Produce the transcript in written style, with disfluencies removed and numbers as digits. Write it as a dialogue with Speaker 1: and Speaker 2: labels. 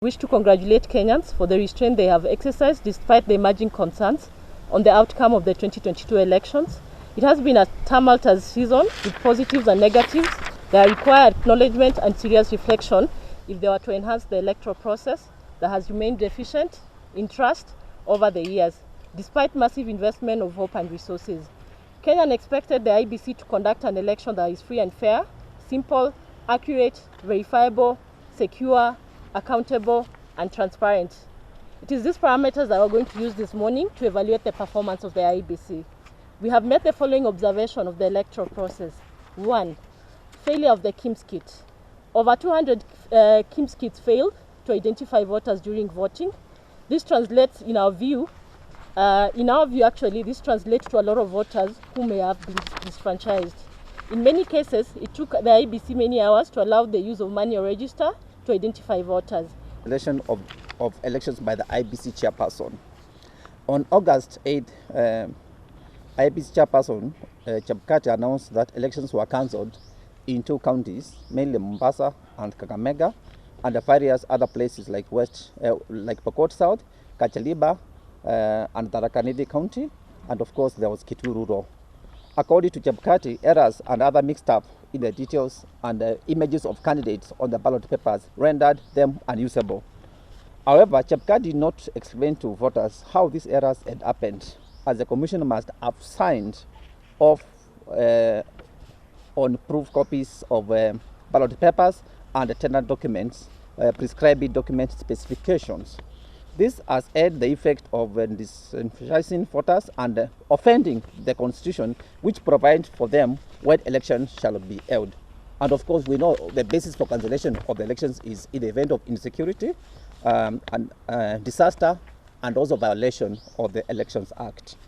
Speaker 1: Wish to congratulate Kenyans for the restraint they have exercised despite the emerging concerns on the outcome of the 2022 elections. It has been a tumultuous season with positives and negatives that require acknowledgement and serious reflection if they were to enhance the electoral process that has remained deficient in trust over the years, despite massive investment of hope and resources. Kenya expected the Iebc to conduct an election that is free and fair, simple, accurate, verifiable, secure, accountable and transparent. It is these parameters that we're going to use this morning to evaluate the performance of the Iebc. We have made the following observation of the electoral process. 1. Failure of the KIMS kit. Over 200 KIMS kits failed to identify voters during voting. This translates, in our view, this translates to a lot of voters who may have been disfranchised. In many cases, it took the Iebc many hours to allow the use of manual register to identify voters.
Speaker 2: Election of elections by the Iebc chairperson. On August 8, Iebc chairperson Chebukati announced that elections were cancelled in 2 counties, mainly Mombasa and Kakamega, and various other places like Pokot South, Kachaliba, and Tharaka Nithi County, and of course there was Kitui Rural. According to Chebukati, errors and other mixed up in the details and images of candidates on the ballot papers rendered them unusable. However, Chebukati did not explain to voters how these errors had happened, as the commission must have signed off on proof copies of ballot papers and tender documents, prescribed document specifications. This has had the effect of disenfranchising voters and offending the constitution, which provides for them when elections shall be held. And of course, we know the basis for cancellation of the elections is in the event of insecurity, and disaster, and also violation of the Elections Act.